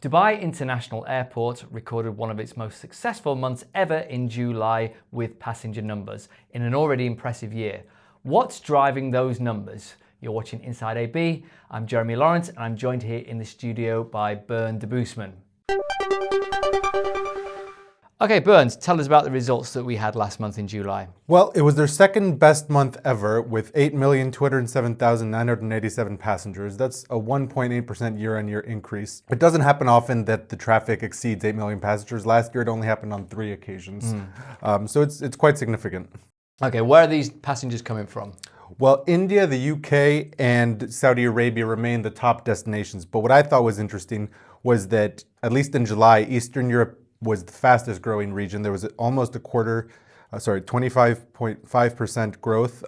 Dubai International Airport recorded one of its most successful months ever in July with passenger numbers in an already impressive year. What's driving those numbers? You're watching Inside AB. I'm Jeremy Lawrence and I'm joined here in the studio by Bernd de Boosman. Okay, Bernd, tell us about the results that we had last month in July. Well, it was their second best month ever with 8,207,987 passengers. That's a 1.8% year-on-year increase. It doesn't happen often that the traffic exceeds 8 million passengers. Last year, it only happened on 3 occasions. So it's quite significant. Okay, where are these passengers coming from? Well, India, the UK, and Saudi Arabia remain the top destinations. But what I thought was interesting was that, at least in July, Eastern Europe was the fastest growing region. There was almost 25.5% growth.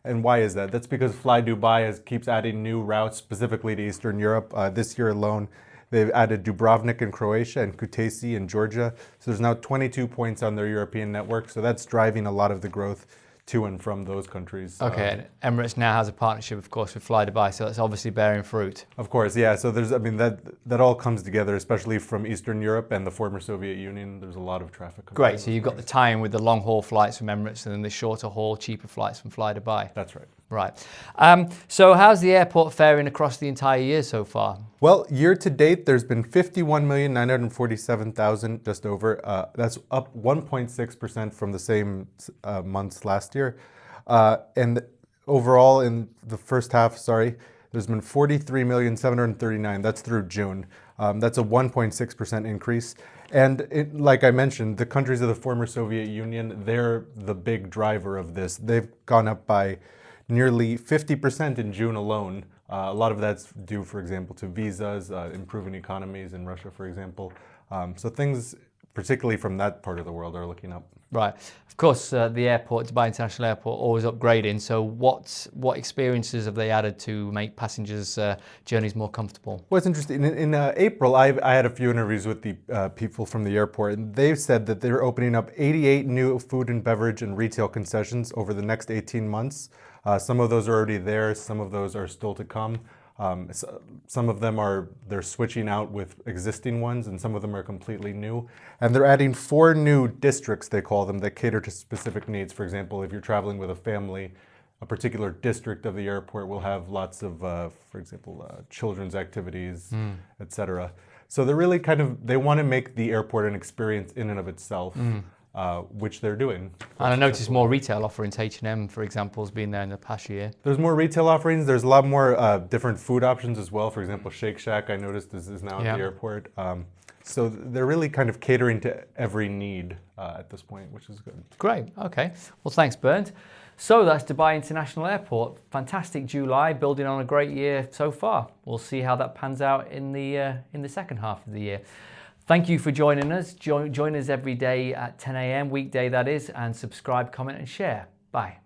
And why is that? That's because flydubai keeps adding new routes specifically to Eastern Europe. This year alone, they've added Dubrovnik in Croatia and Kutaisi in Georgia. So there's now 22 points on their European network. So that's driving a lot of the growth to and from those countries. Okay, and Emirates now has a partnership, of course, with flydubai, so that's obviously bearing fruit. Of course, yeah. So that all comes together, especially from Eastern Europe and the former Soviet Union. There's a lot of traffic. Great. So you've got the tie-in with the long-haul flights from Emirates and then the shorter-haul, cheaper flights from flydubai. That's right. Right. So how's the airport faring across the entire year so far? Well, year to date, there's been 51,947,000, just over. That's up 1.6% from the same months last year. And overall, in the first half, there's been 43,739,000. That's through June. That's a 1.6% increase. And like I mentioned, the countries of the former Soviet Union, they're the big driver of this. They've gone up by nearly 50% in June alone. A lot of that's due, for example, to visas, improving economies in Russia, for example. So things, particularly from that part of the world, are looking up. Right. Of course, the airport, Dubai International Airport, always upgrading. So what experiences have they added to make passengers' journeys more comfortable? Well, it's interesting. In April, I had a few interviews with the people from the airport, and they've said that they're opening up 88 new food and beverage and retail concessions over the next 18 months. Some of those are already there. Some of those are still to come. Some of them they're switching out with existing ones, and some of them are completely new. And they're adding 4 new districts, they call them, that cater to specific needs. For example, if you're traveling with a family, a particular district of the airport will have lots of, for example, children's activities, etc. So they're really they want to make the airport an experience in and of itself. Which they're doing. And I noticed more retail offerings. H&M, for example, has been there in the past year. There's more retail offerings. There's a lot more different food options as well. For example, Shake Shack, I noticed, is now at the airport. So they're really catering to every need at this point, which is good. Great. Okay. Well, thanks, Bernd. So that's Dubai International Airport. Fantastic July, building on a great year so far. We'll see how that pans out in the second half of the year. Thank you for joining us. Join us every day at 10 a.m, weekday that is, and subscribe, comment and share. Bye.